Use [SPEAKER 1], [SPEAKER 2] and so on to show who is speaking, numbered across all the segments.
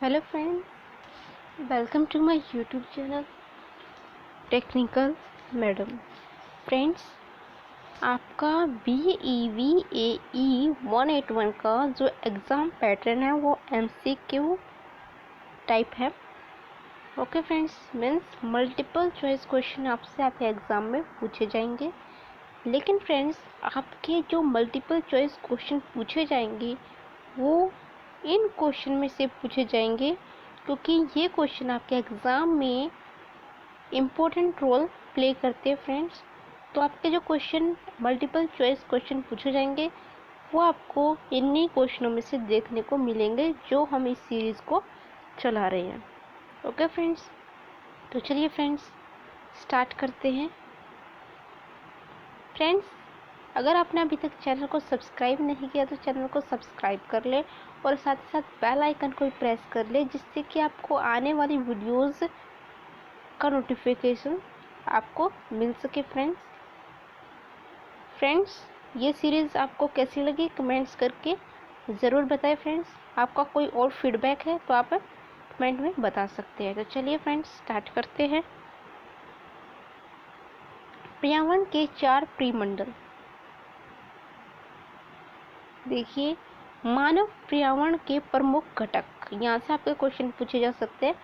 [SPEAKER 1] Hello friends, welcome to my YouTube channel technical madam. Friends, आपका BEVAE 181 का जो exam pattern है वो MCQ टाइप है। Okay friends, means multiple choice question आपसे आपके एग्ज़ाम में पूछे जाएंगे। लेकिन फ्रेंड्स, आपके जो मल्टीपल चॉइस क्वेश्चन पूछे जाएंगे वो इन क्वेश्चन में से पूछे जाएंगे क्योंकि ये क्वेश्चन आपके एग्ज़ाम में इम्पोर्टेंट रोल प्ले करते हैं फ्रेंड्स। तो आपके जो क्वेश्चन मल्टीपल चॉइस क्वेश्चन पूछे जाएंगे वो आपको इन्हीं क्वेश्चनों में से देखने को मिलेंगे जो हम इस सीरीज़ को चला रहे हैं। ओके फ्रेंड्स, तो चलिए फ्रेंड्स स्टार्ट करते हैं। फ्रेंड्स, अगर आपने अभी तक चैनल को सब्सक्राइब नहीं किया तो चैनल को सब्सक्राइब कर ले और साथ ही साथ बेल आइकन को प्रेस कर ले, जिससे कि आपको आने वाली वीडियोस का नोटिफिकेशन आपको मिल सके। फ्रेंड्स, ये सीरीज़ आपको कैसी लगी कमेंट्स करके ज़रूर बताएं। फ्रेंड्स, आपका कोई और फीडबैक है तो आप कमेंट में बता सकते हैं। तो चलिए फ्रेंड्स स्टार्ट करते हैं। पर्यावरण के 4 परिमंडल। देखिए, मानव पर्यावरण के प्रमुख घटक। यहाँ से आपके क्वेश्चन पूछे जा सकते हैं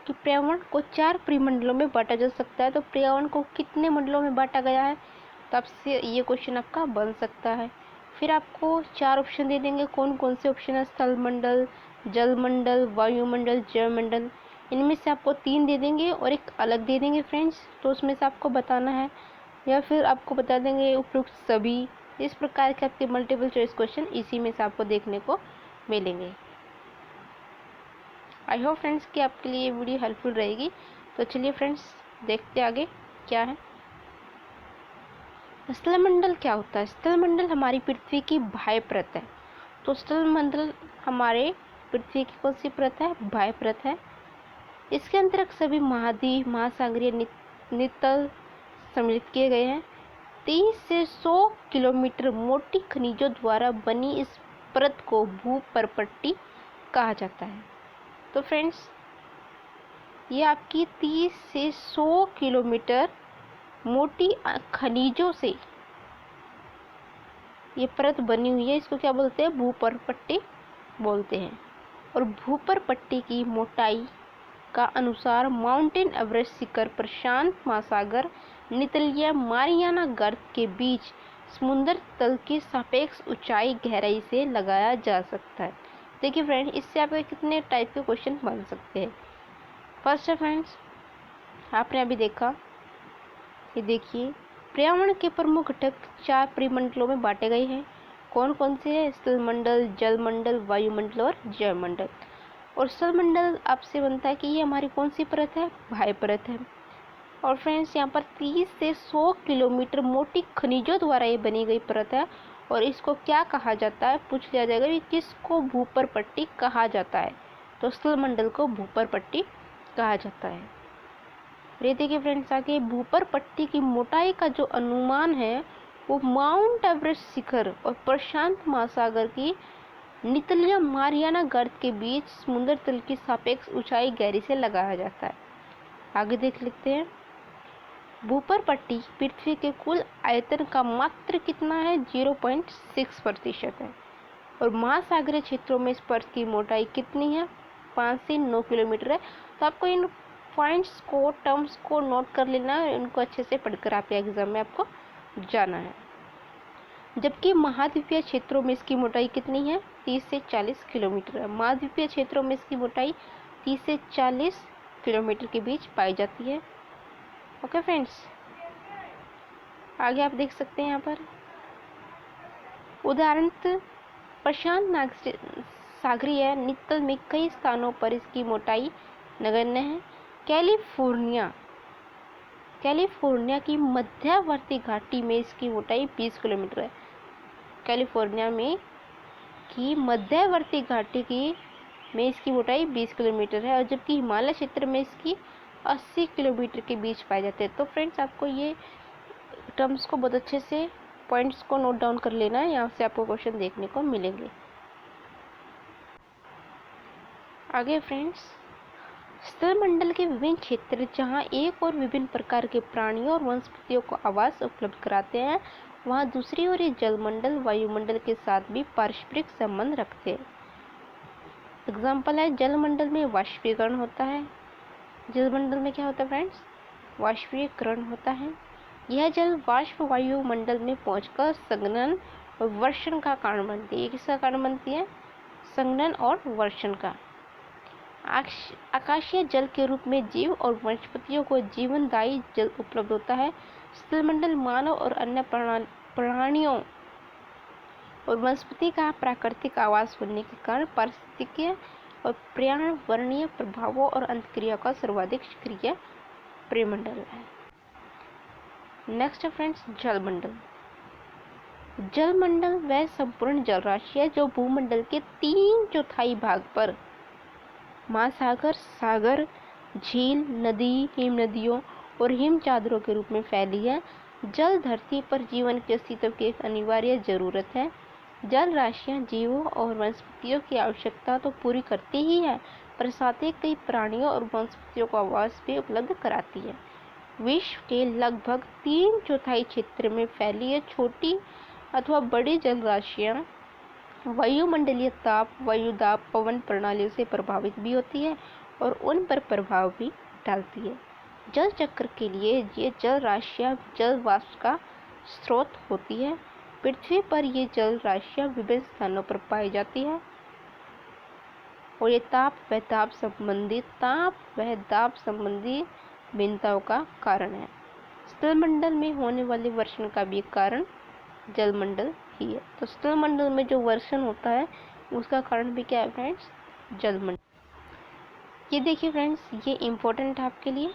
[SPEAKER 1] कि पर्यावरण को 4 परिमंडलों में बांटा जा सकता है, तो पर्यावरण को कितने मंडलों में बांटा गया है, तब से ये क्वेश्चन आपका बन सकता है। फिर आपको 4 ऑप्शन दे देंगे। कौन कौन से ऑप्शन है? स्थल मंडल, जल मंडल, वायुमंडल, जयमंडल। इनमें से आपको 3 दे देंगे और एक अलग दे देंगे फ्रेंड्स, तो उसमें से आपको बताना है, या फिर आपको बता देंगे उपयुक्त सभी। इस प्रकार के आपके मल्टीपल चॉइस क्वेश्चन इसी में से आपको देखने को मिलेंगे। आई होप फ्रेंड्स कि आपके लिए ये वीडियो हेल्पफुल रहेगी। तो चलिए फ्रेंड्स देखते आगे क्या है। स्थलमंडल क्या होता है? स्थलमंडल हमारी पृथ्वी की बाह्य परत है। तो स्थलमंडल हमारे पृथ्वी की कौन सी परत है? बाह्य परत है। इसके अंतर्गत सभी महाद्वीप, महासागरीय नितल सम्मिलित किए गए हैं। 30 से 100 किलोमीटर मोटी खनिजों द्वारा बनी इस परत को भूपर्पट्टी कहा जाता है। तो फ्रेंड्स, ये आपकी 30 से 100 किलोमीटर मोटी खनिजों से ये परत बनी हुई है। इसको क्या बोलते हैं? भूपर्पट्टी बोलते हैं। और भूपर्पट्टी की मोटाई का अनुसार माउंटेन एवरेस्ट शिखर, प्रशांत महासागर, नितलिया मारियाना गर्त के बीच समुद्र तल की सापेक्ष ऊंचाई गहराई से लगाया जा सकता है। देखिए फ्रेंड्स, इससे आपके कितने टाइप के क्वेश्चन बन सकते हैं। फर्स्ट है फ्रेंड्स, आपने अभी देखा, ये देखिए, पर्यावरण के प्रमुख घटक 4 परिमंडलों में बांटे गए हैं। कौन कौन से हैं? स्थलमंडल, जलमंडल, वायुमंडल और जयमंडल। और स्थलमंडल आपसे बनता है कि ये हमारी कौन सी परत है? बाह्य परत है। और फ्रेंड्स, यहाँ पर 30 से 100 किलोमीटर मोटी खनिजों द्वारा ये बनी गई परत है। और इसको क्या कहा जाता है? पूछ लिया जाएगा कि किसको भूपर्पट्टी कहा जाता है, तो स्थलमंडल को भूपर्पट्टी कहा जाता है। ये देखिए फ्रेंड्स, आगे भूपर्पट्टी की मोटाई का जो अनुमान है वो माउंट एवरेस्ट शिखर और प्रशांत महासागर की नितलिया मारियाना गर्त के बीच समुद्र तल की सापेक्ष ऊंचाई गहरी से लगाया जाता है। आगे देख लेते हैं। भूपर्पट्टी पृथ्वी के कुल आयतन का मात्र कितना है? 0.6% है। और महासागरीय क्षेत्रों में इस परत की मोटाई कितनी है? 5 से 9 किलोमीटर है। तो आपको इन पॉइंट्स को, टर्म्स को नोट कर लेना है, इनको अच्छे से पढ़कर आपके एग्जाम में आपको जाना है। जबकि महाद्वीपीय क्षेत्रों में इसकी मोटाई कितनी है? 30 से 40 किलोमीटर है। महाद्वीपीय क्षेत्रों में इसकी मोटाई 30 से 40 किलोमीटर के बीच पाई जाती है। ओके फ्रेंड्स, आगे आप देख सकते हैं यहाँ पर उदाहरणतः प्रशांत सागरीय नितल में कई स्थानों पर इसकी मोटाई नगण्य है। कैलिफोर्निया की मध्यवर्ती घाटी में इसकी मोटाई 20 किलोमीटर है। कैलिफोर्निया में की मध्यवर्ती घाटी की में इसकी मोटाई 20 किलोमीटर है, और जबकि हिमालय क्षेत्र में इसकी 80 किलोमीटर के बीच पाए जाते हैं। तो फ्रेंड्स, आपको ये टर्म्स को बहुत अच्छे से, पॉइंट्स को नोट डाउन कर लेना है, यहाँ से आपको क्वेश्चन देखने को मिलेंगे। आगे फ्रेंड्स, स्थलमंडल के विभिन्न क्षेत्र जहाँ एक और विभिन्न प्रकार के प्राणियों और वनस्पतियों को आवास उपलब्ध कराते हैं, वहाँ दूसरी ओर ये जलमंडल वायुमंडल के साथ भी पारस्परिक संबंध रखते हैं। एग्जाम्पल है, जलमंडल में वाष्पीकरण होता है। जलमंडल में क्या होता है फ्रेंड्स? वाष्पीकरण होता है। यह जल वाष्प वायुमंडल में पहुंचकर संघनन और वर्षण का कारण बनती है। किसका कारण बनती है? संघनन और वर्षण का। आकाशीय जल के रूप में जीव और वनस्पतियों को जीवनदायी जल उपलब्ध होता है। स्थलमंडल मानव और अन्य प्राणियों और वनस्पति का प्राकृतिक आवास होने के कारण पारिस्थितिकीय और पर्यावरणीय प्रभावों और अंतक्रिया का सर्वाधिक सक्रिय परिमंडल है। नेक्स्ट है फ्रेंड्स, जलमंडल। जलमंडल वह संपूर्ण जल राशि है जो भूमंडल के 3/4 भाग पर महासागर, सागर, झील, नदी, हिम नदियों और हिम चादरों के रूप में फैली है। जल धरती पर जीवन के अस्तित्व की एक अनिवार्य जरूरत है। जल राशियां जीवों और वनस्पतियों की आवश्यकता तो पूरी करती ही है, पर साथ ही कई प्राणियों और वनस्पतियों को आवास भी उपलब्ध कराती है। विश्व के लगभग 3/4 क्षेत्र में फैली है छोटी अथवा बड़ी जल राशियां वायुमंडलीय ताप, वायुदाब, पवन प्रणालियों से प्रभावित भी होती है और उन पर प्रभाव भी डालती है। जल चक्र के लिए ये जल राशियां जल वाष्प का स्रोत होती है। पृथ्वी पर ये जल राशियां विभिन्न स्थानों पर पाई जाती है और ये ताप व दाब संबंधी भिन्नताओं का कारण है। स्थलमंडल में होने वाले वर्षण का भी कारण जलमंडल ही है। तो स्थलमंडल में जो वर्षण होता है उसका कारण भी क्या है फ्रेंड्स? जलमंडल। ये देखिए फ्रेंड्स, ये इम्पोर्टेंट है आपके लिए।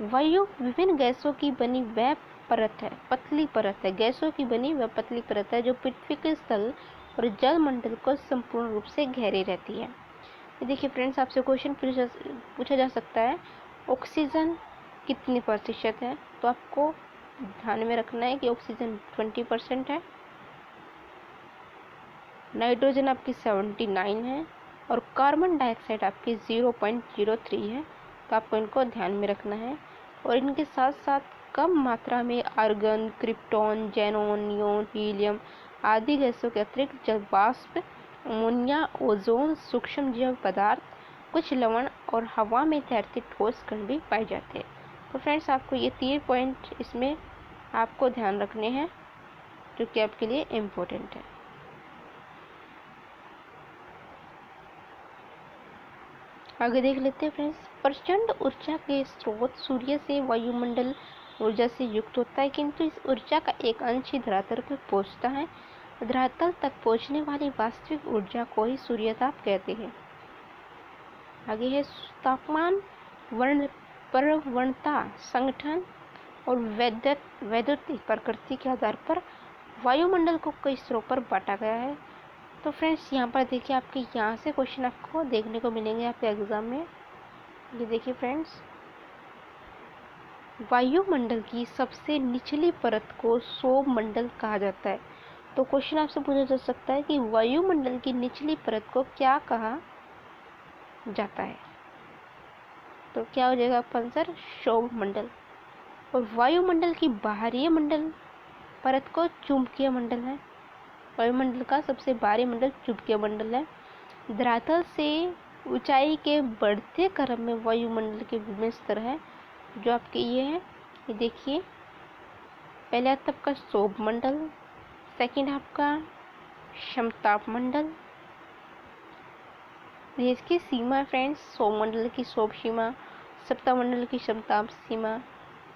[SPEAKER 1] वायु विभिन्न गैसों की बनी वह परत है, पतली परत है। गैसों की बनी वह पतली परत है जो पृथ्वी के स्थल और जलमंडल को संपूर्ण रूप से घेरे रहती है। देखिए फ्रेंड्स, आपसे क्वेश्चन पूछा जा सकता है, ऑक्सीजन कितने प्रतिशत है? तो आपको ध्यान में रखना है कि ऑक्सीजन 20% है, नाइट्रोजन आपकी 79 है और कार्बन डाइऑक्साइड आपकी 0.03 है। तो आपको इनको ध्यान में रखना है। और इनके साथ साथ कम मात्रा में argon, krypton, xenon, neon, helium आदि गैसों के अतिरिक्त जल वाष्प, अमोनिया, ओजोन, सूक्ष्म जैव पदार्थ, कुछ लवण और हवा में तैरते ठोस कण भी पाए जाते हैं। तो फ्रेंड्स, आपको ये 3 पॉइंट इसमें आपको ध्यान रखने हैं जो कि आपके लिए इम्पोर्टेंट है। आगे देख लेते हैं फ्रेंड्स। प्रचंड ऊर्जा के स्रोत सूर्य से वायुमंडल ऊर्जा से युक्त होता है, किंतु इस ऊर्जा का एक अंश ही धरातल पर पहुंचता है। धरातल तक पहुंचने वाली वास्तविक ऊर्जा को ही सूर्यताप कहते हैं। आगे है तापमान, प्रवणता, संगठन और वैद्युतिक प्रकृति के आधार पर वायुमंडल को कई स्तरों पर बांटा गया है। तो फ्रेंड्स, यहाँ पर देखिए, आपके यहाँ से क्वेश्चन आपको देखने को मिलेंगे आपके एग्जाम में। ये देखिए फ्रेंड्स, वायुमंडल की सबसे निचली परत को सौरमंडल कहा जाता है। तो क्वेश्चन आपसे पूछा जा सकता है कि वायुमंडल की निचली परत को क्या कहा जाता है? तो क्या हो जाएगा आपका आंसर? सौरमंडल। और वायुमंडल की बाहरी मंडल परत को चुंबकीय मंडल है। वायुमंडल का सबसे बाहरी मंडल चुंबकीय मंडल है। धरातल से ऊंचाई के बढ़ते क्रम में वायुमंडल के विभिन्न स्तर है जो आपके ये है। ये देखिए, पहले आता आपका सौरमंडल, सेकंड आपका समताप मंडल। इसकी सीमा फ्रेंड्स, सौरमंडल की सौर सीमा, सप्तामंडल की समताप सीमा,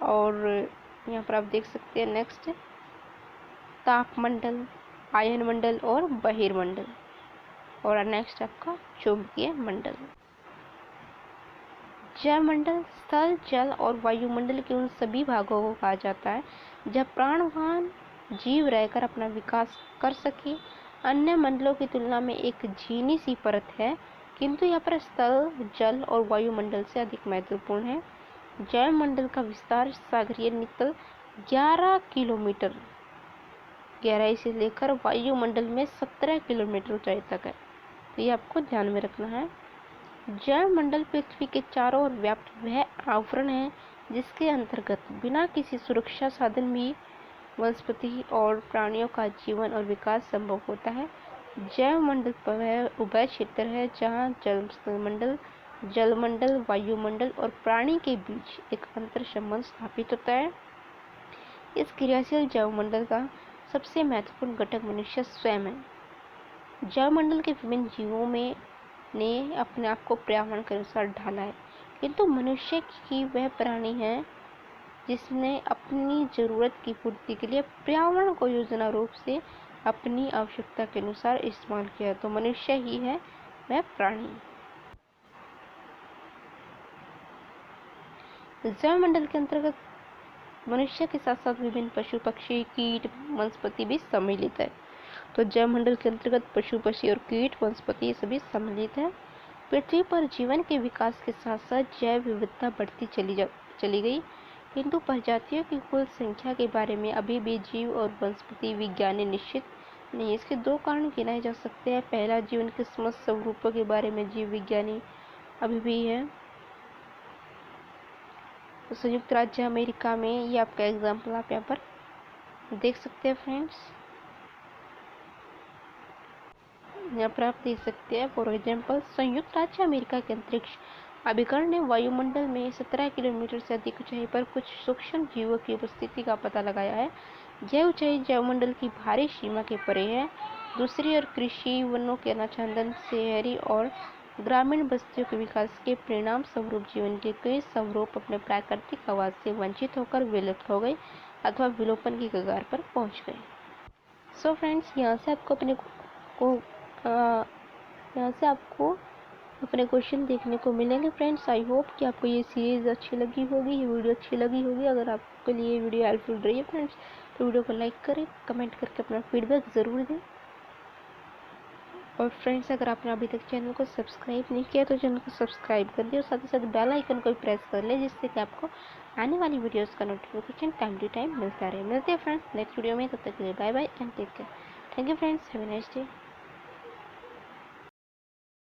[SPEAKER 1] और यहाँ पर आप देख सकते हैं नेक्स्ट तापमंडल, आयन मंडल और बहिर्मंडल, और नेक्स्ट आपका चुंबकीय मंडल। जलमंडल स्थल, जल और वायुमंडल के उन सभी भागों को कहा जाता है जब प्राणवान जीव रहकर अपना विकास कर सके। अन्य मंडलों की तुलना में एक झीनी सी परत है, किंतु यहाँ पर स्थल, जल और वायुमंडल से अधिक महत्वपूर्ण है। जलमंडल का विस्तार सागरीय नितल 11 किलोमीटर गहराई से लेकर वायुमंडल में 17 किलोमीटर ऊंचाई तक है। तो ये आपको ध्यान में रखना है। जैव मंडल पृथ्वी के चारों ओर व्याप्त वह आवरण है जिसके अंतर्गत बिना किसी सुरक्षा साधन भी वनस्पति और प्राणियों का जीवन और विकास संभव होता है। जैव मंडल वह उभय क्षेत्र है जहाँ जलमंडल, वायुमंडल और प्राणी के बीच एक अंतर संबंध स्थापित होता है। इस क्रियाशील जैवमंडल का सबसे महत्वपूर्ण घटक मनुष्य स्वयं है। जैवमंडल के विभिन्न जीवों ने अपने आप को पर्यावरण के अनुसार ढाला है, किंतु मनुष्य की वह प्राणी है जिसने अपनी जरूरत की पूर्ति के लिए पर्यावरण को योजना रूप से अपनी आवश्यकता के अनुसार इस्तेमाल किया। तो मनुष्य ही है वह प्राणी। जैवमंडल के अंतर्गत मनुष्य के साथ साथ विभिन्न पशु पक्षी, कीट, वनस्पति भी सम्मिलित है। तो जैवमंडल के अंतर्गत पशु पक्षी और कीट, वनस्पति सभी सम्मिलित है। पृथ्वी पर जीवन के विकास के साथ साथ जैव विविधता बढ़ती चली गई, किंतु प्रजातियों की कुल संख्या के बारे में अभी भी जीव और वनस्पति विज्ञानी निश्चित नहीं। इसके दो कारण गिनाए जा सकते हैं। पहला, जीवन के समस्त स्वरूपों के बारे में जीव विज्ञानी अभी भी है। तो संयुक्त राज्य अमेरिका में, ये आपका एग्जाम्पल आप यहाँ पर देख सकते हैं फ्रेंड्स। यहाँ पर आप देख सकते हैं फॉर एग्जाम्पल, संयुक्त राज्य अमेरिका के अंतरिक्ष अभिकरण ने वायुमंडल में 17 किलोमीटर से अधिक ऊंचाई पर कुछ सूक्ष्म जीवों की उपस्थिति का पता लगाया है। यह ऊंचाई जैवमंडल की भारी सीमा के परे है। दूसरी ओर कृषि, वनों के अनाच्छादन, शहरी और ग्रामीण बस्तियों के विकास के परिणाम स्वरूप जीवन के कई स्वरूप अपने प्राकृतिक आवास से वंचित होकर विलुप्त हो गए अथवा विलोपन की कगार पर पहुंच गए। सो फ्रेंड्स, यहाँ से आपको अपने क्वेश्चन देखने को मिलेंगे फ्रेंड्स। आई होप कि आपको ये सीरीज़ अच्छी लगी होगी, ये वीडियो अच्छी लगी होगी। अगर आपके लिए ये वीडियो हेल्पफुल रही है फ्रेंड्स, तो वीडियो को लाइक करें, कमेंट करके अपना फीडबैक ज़रूर दें। और फ्रेंड्स, अगर आपने अभी तक चैनल को सब्सक्राइब नहीं किया तो चैनल को सब्सक्राइब कर दिए और साथ ही साथ बेल आइकन को भी प्रेस कर ले, जिससे कि आपको आने वाली वीडियोस का नोटिफिकेशन टाइम टू टाइम मिलता रहे। मिलते हैं फ्रेंड्स नेक्स्ट वीडियो में, तब तक के लिए bye bye and take care. Thank you friends, have a nice day.